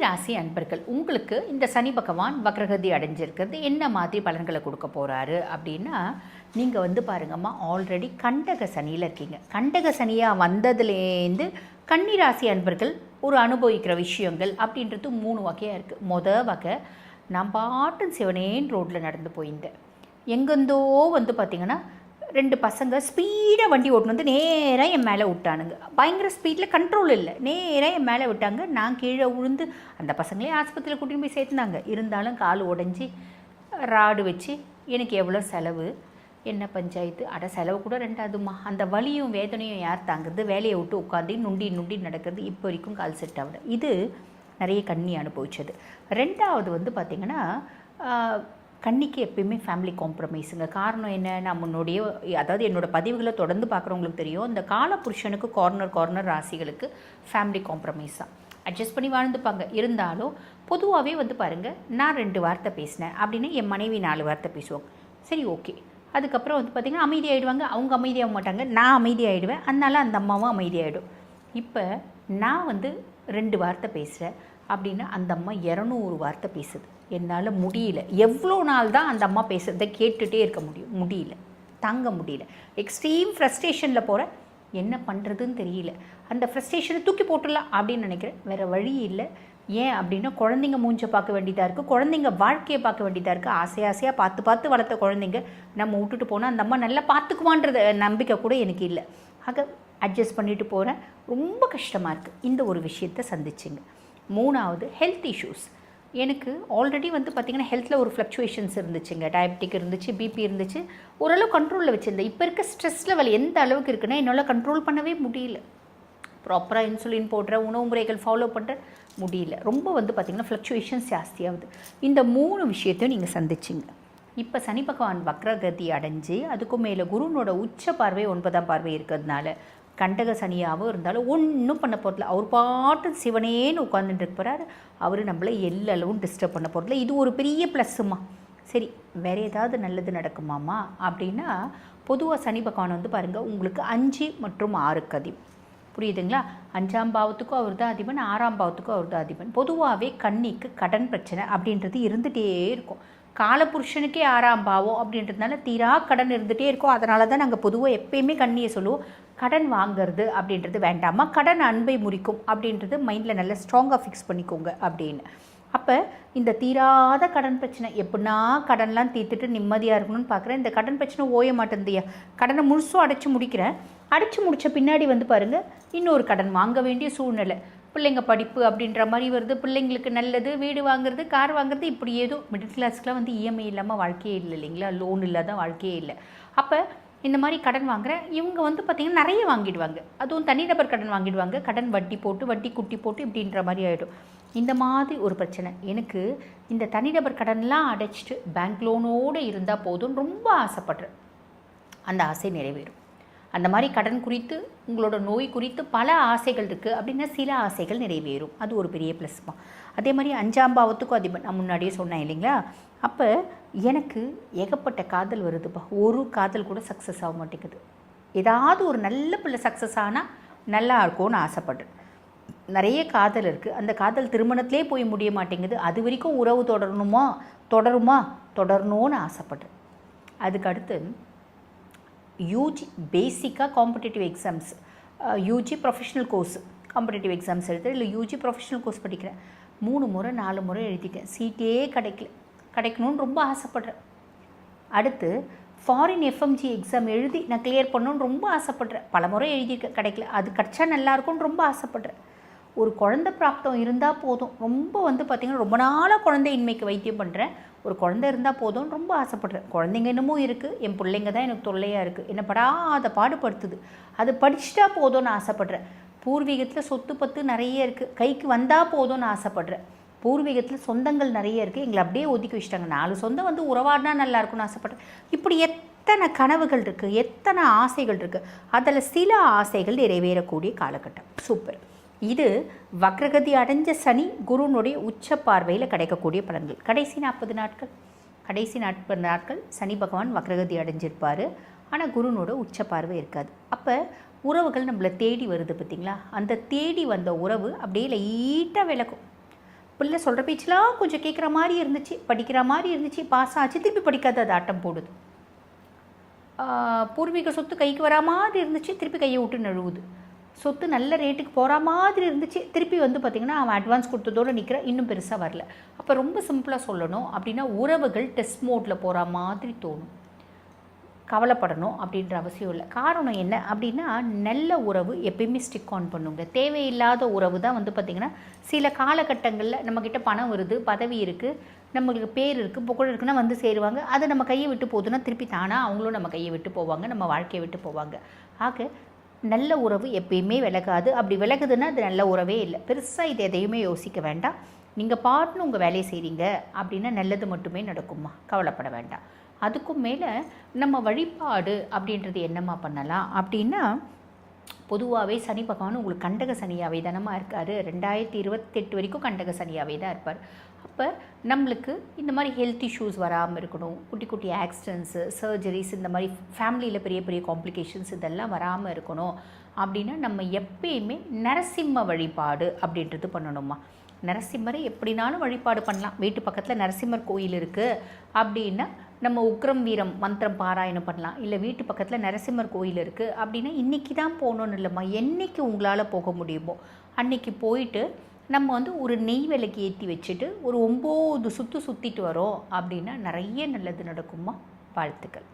ராசி அன்பர்கள் உங்களுக்கு இந்த சனி பகவான் வக்ரகதி அடைஞ்சிருக்கிறது என்ன மாதிரி பலன்களை கொடுக்க போகிறாரு அப்படின்னா, நீங்கள் வந்து பாருங்கம்மா, ஆல்ரெடி கண்டக சனியில் இருக்கீங்க. கண்டக சனியாக வந்ததுலேருந்து கன்னி ராசி அன்பர்கள் ஒரு அனுபவிக்கிற விஷயங்கள் அப்படின்றது 3 வகையாக இருக்குது. வகை, நான் பாட்டும் சிவனேன் ரோட்டில் நடந்து போயிருந்தேன். எங்கேருந்தோ வந்து பார்த்திங்கன்னா 2 பசங்க ஸ்பீடாக வண்டி ஓட்டுன்னு வந்து நேராக என் மேலே விட்டானுங்க. பயங்கர ஸ்பீடில் கண்ட்ரோல் இல்லை, நேராக என் மேலே விட்டாங்க. நான் கீழே விழுந்து அந்த பசங்களே ஆஸ்பத்திரியில் கூட்டின்னு போய் சேர்த்துனாங்க. இருந்தாலும் கால் உடஞ்சி ராடு வச்சு எனக்கு எவ்வளோ செலவு, என்ன பஞ்சாயத்து, செலவு கூட 2ஆவதுமா. அந்த வலியும் வேதனையும் யார் தாங்குறது? வேலையை விட்டு உட்காந்து நுண்டி நடக்கிறது இப்போ வரைக்கும் கால் செட் ஆகுது. இது நிறைய கன்னி அனுபவிச்சது. 2ஆவது வந்து பார்த்திங்கன்னா, கன்னிக்கு எப்பயுமே ஃபேமிலி காம்ப்ரமைஸுங்க. காரணம் என்ன, நான் முன்னோடைய அதாவது என்னோடய பதிவுகளை தொடர்ந்து பார்க்குறவங்களுக்கு தெரியும், இந்த காலபுருஷனுக்கு கார்னர் ராசிகளுக்கு ஃபேமிலி காம்ப்ரமைஸ் தான். அட்ஜஸ்ட் பண்ணி வாழ்ந்துப்பாங்க. இருந்தாலும் பொதுவாகவே வந்து பாருங்கள், நான் 2 வார்த்தை பேசினேன் அப்படின்னா என் மனைவி 4 வார்த்தை பேசுவாங்க. சரி, ஓகே. அதுக்கப்புறம் வந்து பார்த்திங்கன்னா அமைதியாகிடுவாங்க. அவங்க அமைதியாக மாட்டாங்க, நான் அமைதியாகிடுவேன். அதனால அந்த அம்மாவும் அமைதியாகிடும். இப்போ நான் வந்து 2 வார்த்தை பேசுகிறேன் அப்படின்னா அந்த அம்மா 200 வார்த்தை பேசுது. என்னால் முடியல. எவ்வளோ நாள் தான் அந்த அம்மா பேசுகிறத கேட்டுகிட்டே இருக்க முடியல, தாங்க முடியல. எக்ஸ்ட்ரீம் ஃப்ரஸ்ட்ரேஷனில் போகிற, என்ன பண்ணுறதுன்னு தெரியல. அந்த ஃப்ரஸ்ட்ரேஷனை தூக்கி போட்டுடலாம் அப்படின்னு நினைக்கிறேன். வேறு வழி இல்லை. ஏன் அப்படின்னா, குழந்தைங்க மூஞ்சை பார்க்க வேண்டியதாக இருக்குது, குழந்தைங்க வாழ்க்கையை பார்க்க வேண்டியதாக இருக்குது. ஆசையாக பார்த்து வளர்த்த குழந்தைங்க நம்ம விட்டுட்டு போனால் அந்த அம்மா நல்லா பார்த்துக்குவான்றத நம்பிக்கை கூட எனக்கு இல்லை. ஆக அட்ஜஸ்ட் பண்ணிட்டு போகிறேன். ரொம்ப கஷ்டமாக இருக்குது. இந்த ஒரு விஷயத்தை சந்திச்சுங்க. 3ஆவது ஹெல்த் இஷ்யூஸ். எனக்கு ஆல்ரெடி வந்து பார்த்திங்கன்னா ஹெல்த்தில் ஒரு ஃப்ளக்சுவேஷன்ஸ் இருந்துச்சுங்க. டயபெட்டிக் இருந்துச்சு, பிபி இருந்துச்சு. ஓரளவு கண்ட்ரோலில் வச்சுருந்தேன். இப்போ இருக்க ஸ்ட்ரெஸ் லெவல் எந்த அளவுக்கு இருக்குன்னா என்னால் கண்ட்ரோல் பண்ணவே முடியல. ப்ராப்பராக இன்சுலின் போடுற உணவு முறைகள் ஃபாலோ பண்ணுற முடியல. ரொம்ப வந்து பார்த்திங்கன்னா ஃப்ளக்சுவேஷன்ஸ் ஜாஸ்தியாகுது. இந்த 3 விஷயத்தையும் நீங்கள் சந்திச்சிங்க. இப்போ சனி பகவான் வக்ரகதி அடைஞ்சு அதுக்கும் மேலே குருனோட உச்ச பார்வை 9ஆம் பார்வை இருக்கிறதுனால கண்டக சனியாகவும் இருந்தாலும் ஒன்றும் பண்ண போகிறதில்ல. அவர் பாட்டு சிவனேன்னு உட்காந்துட்டு இருப்பார். அவர் நம்மளை எல்லளவும் டிஸ்டர்ப் பண்ண போகிறதில்ல. இது ஒரு பெரிய ப்ளஸ்ஸுமா. சரி, வேறு ஏதாவது நல்லது நடக்குமாம்மா அப்படின்னா, பொதுவாக சனி பகவான் வந்து பாருங்கள், உங்களுக்கு 5 மற்றும் 6க்கு அதிபன். புரியுதுங்களா? 5ஆம் பாவத்துக்கும் அவர் தான் அதிபன், 6ஆம் பாவத்துக்கும் அவர் தான் அதிபன். பொதுவாகவே கன்னிக்கு கடன் பிரச்சனை அப்படின்றது இருந்துகிட்டே இருக்கும். காலபுருஷனுக்கே 6ஆம் பாவம் அப்படின்றதுனால தீரா கடன் இருந்துகிட்டே இருக்கும். அதனால தான் நாங்கள் பொதுவாக எப்பயுமே கண்ணியை சொல்லுவோம், கடன் வாங்கிறது அப்படின்றது வேண்டாமா, கடன் அன்பை முறிக்கும் அப்படின்றது மைண்டில் நல்லா ஸ்ட்ராங்காக ஃபிக்ஸ் பண்ணிக்கோங்க அப்படின்னு. அப்போ இந்த தீராத கடன் பிரச்சனை, எப்படின்னா கடன்லாம் தீர்த்துட்டு நிம்மதியாக இருக்கணும்னு பார்க்குறேன். இந்த கடன் பிரச்சனை ஓய மாட்டேன்தையா. கடனை முழுசும் அடைச்சி முடிக்கிறேன். அடைச்சி முடித்த பின்னாடி வந்து பாருங்கள், இன்னொரு கடன் வாங்க வேண்டிய சூழ்நிலை. பிள்ளைங்க படிப்பு அப்படின்ற மாதிரி வருது, பிள்ளைங்களுக்கு நல்லது, வீடு வாங்குறது, கார் வாங்குறது, இப்படி ஏதோ மிடில் கிளாஸ்க்குலாம் வந்து இஎம்ஐ இல்லாமல் வாழ்க்கையே இல்லை இல்லைங்களா, லோன் இல்லாத வாழ்க்கையே இல்லை. அப்போ இந்த மாதிரி கடன் வாங்குகிறேன். இவங்க வந்து பார்த்திங்கன்னா நிறைய வாங்கிடுவாங்க. அதுவும் தனிநபர் கடன் வாங்கிடுவாங்க. கடன் வட்டி குட்டி போட்டு இப்படின்ற மாதிரி ஆகிடும். இந்த மாதிரி ஒரு பிரச்சனை. எனக்கு இந்த தனிநபர் கடன்லாம் அடைச்சிட்டு பேங்க் லோனோடு இருந்தால் போதும் ரொம்ப ஆசைப்படுறேன். அந்த ஆசை நிறைவேறும். அந்த மாதிரி கடன் குறித்து, உங்களோட நோய் குறித்து பல ஆசைகள் இருக்குது அப்படின்னா சில ஆசைகள் நிறைவேறும். அது ஒரு பெரிய ப்ளஸ்மா. அதே மாதிரி 5ஆம் பாவத்துக்கும் அதிபன், நான் முன்னாடியே சொன்னேன் இல்லைங்களா. அப்போ எனக்கு ஏகப்பட்ட காதல் வருதுப்பா. ஒரு காதல் கூட சக்ஸஸ் ஆக மாட்டேங்குது. ஏதாவது ஒரு நல்ல பிள்ளை சக்ஸஸ் ஆனால் நல்லா இருக்கும்னு ஆசைப்படுறேன். நிறைய காதல் இருக்குது. அந்த காதல் திருமணத்திலே போய் முடிய மாட்டேங்குது. அது வரைக்கும் உறவு தொடரணும்னு ஆசைப்படுறேன். அதுக்கு அடுத்து யூஜி பேசிக்காக competitive exams, UG professional course competitive exams எழுதுறேன், இல்லை யூஜி ப்ரொஃபஷனல் கோர்ஸ் படிக்கிறேன். 3 முறை 4 முறை எழுதிட்டேன். சீட்டே கிடைக்கணும்னு ரொம்ப ஆசைப்பட்றேன். அடுத்து ஃபாரின் எஃப்எம்ஜி எக்ஸாம் எழுதி நான் கிளியர் பண்ணணுன்னு ரொம்ப ஆசைப்பட்றேன். பல முறை எழுதியிருக்கேன், கிடைக்கல. அது கிடச்சா நல்லாயிருக்கும்னு ரொம்ப ஆசைப்பட்றேன். ஒரு குழந்தை பிராப்தம் இருந்தால் போதும். ரொம்ப வந்து பார்த்திங்கன்னா ரொம்ப நாளாக குழந்தையின்மைக்கு வைத்தியம் பண்ணுறேன். ஒரு குழந்தை இருந்தால் போதும்னு ரொம்ப ஆசைப்பட்றேன். குழந்தைங்க இன்னமும் இருக்குது. என் பிள்ளைங்க தான் எனக்கு தொல்லையாக இருக்குது. என்ன படாத பாடுபடுத்துது. அது படிச்சுட்டா போதும்னு ஆசைப்பட்றேன். பூர்வீகத்தில் சொத்து பத்து நிறைய இருக்குது, கைக்கு வந்தால் போதும்னு ஆசைப்பட்றேன். பூர்வீகத்தில் சொந்தங்கள் நிறைய இருக்குது, எங்களை அப்படியே ஒதுக்கி வச்சுட்டாங்க. 4 சொந்தம் வந்து உறவாடினா நல்லாயிருக்கும்னு ஆசைப்பட்றேன். இப்படி எத்தனை கனவுகள் இருக்குது, எத்தனை ஆசைகள் இருக்குது. அதில் சில ஆசைகள் நிறைவேறக்கூடிய காலகட்டம். சூப்பர். இது வக்ரகதி அடைஞ்ச சனி குருனுடைய உச்ச பார்வையில் கிடைக்கக்கூடிய பலன்கள். கடைசி 40 நாட்கள் சனி பகவான் வக்ரகதி அடைஞ்சிருப்பார். ஆனால் குருனோட உச்ச பார்வை இருக்காது. அப்போ உறவுகள் நம்மளை தேடி வருது பார்த்திங்களா. அந்த தேடி வந்த உறவு அப்படியே லைட்டாக விலகும். பிள்ளை சொல்கிற பேச்செலாம் கொஞ்சம் கேட்குற மாதிரி இருந்துச்சு, படிக்கிற மாதிரி இருந்துச்சு, பாஸ் ஆச்சு, திருப்பி படிக்காத அது ஆட்டம் போடுது. பூர்வீக சொத்து கைக்கு வரா மாதிரி இருந்துச்சு, திருப்பி கையை விட்டு நழுவுது. சொத்து நல்ல ரேட்டுக்கு போகிற மாதிரி இருந்துச்சு, திருப்பி வந்து பார்த்திங்கன்னா அவன் அட்வான்ஸ் கொடுத்ததோடு நிற்கிற, இன்னும் பெருசாக வரல. அப்போ ரொம்ப சிம்பிளாக சொல்லணும் அப்படின்னா உறவுகள் டெஸ்ட் மோடில் போகிற மாதிரி தோணும். கவலைப்படணும் அப்படின்ற அவசியம் இல்லை. காரணம் என்ன அப்படின்னா, நல்ல உறவு எப்பயுமே ஸ்டிக் ஆன் பண்ணுங்க. தேவையில்லாத உறவு தான் வந்து பார்த்திங்கன்னா சில காலகட்டங்களில் நம்மக்கிட்ட பணம் வருது, பதவி இருக்குது, நம்மளுக்கு பேர் இருக்குது, புகழ் இருக்குன்னா வந்து சேருவாங்க. அதை நம்ம கையை விட்டு போகுதுன்னா திருப்பி தானாக அவங்களும் நம்ம கையை விட்டு போவாங்க, நம்ம வாழ்க்கையை விட்டு போவாங்க. ஆக நல்ல உறவு எப்பயுமே விலகாது. அப்படி விலகுதுன்னா அது நல்ல உறவே இல்லை. பெருசாக இது எதையுமே யோசிக்க வேண்டாம். நீங்கள் பாட்டுன்னு உங்கள் வேலையை செய்கிறீங்க அப்படின்னா நல்லது மட்டுமே நடக்குமா, கவலைப்பட வேண்டாம். அதுக்கும் மேலே நம்ம வழிபாடு அப்படின்றது என்னம்மா பண்ணலாம் அப்படின்னா, பொதுவாகவே சனி பகவான் உங்களுக்கு கண்டக சனியாகவே தானமாக இருக்கார். 2028 வரைக்கும் கண்டக சனியாகவே தான் இருப்பார். அப்போ நம்மளுக்கு இந்த மாதிரி ஹெல்த் இஷ்யூஸ் வராமல் இருக்கணும், குட்டி குட்டி ஆக்சிடென்ட்ஸு, சர்ஜரிஸ், இந்த மாதிரி ஃபேமிலியில் பெரிய பெரிய காம்ப்ளிகேஷன்ஸ் இதெல்லாம் வராமல் இருக்கணும் அப்படின்னா நம்ம எப்பயுமே நரசிம்ம வழிபாடு அப்படின்றது பண்ணணுமா. நரசிம்மரை எப்படினாலும் வழிபாடு பண்ணலாம். வீட்டு பக்கத்தில் நரசிம்மர் கோயில் இருக்குது அப்படின்னா நம்ம உக்ரம் வீரம் மந்திரம் பாராயணம் பண்ணலாம். இல்லை வீட்டு பக்கத்தில் நரசிம்மர் கோயில் இருக்குது அப்படின்னா இன்றைக்கி தான் போகணுன்னு இல்லைம்மா, என்றைக்கு உங்களால் போக முடியுமோ அன்றைக்கி போயிட்டு நம்ம வந்து ஒரு நெய் விளக்கு ஏற்றி வச்சுட்டு ஒரு 9 சுற்றிட்டு வரோம் அப்படின்னா நிறைய நல்லது நடக்குமா. வாழ்த்துக்கள்.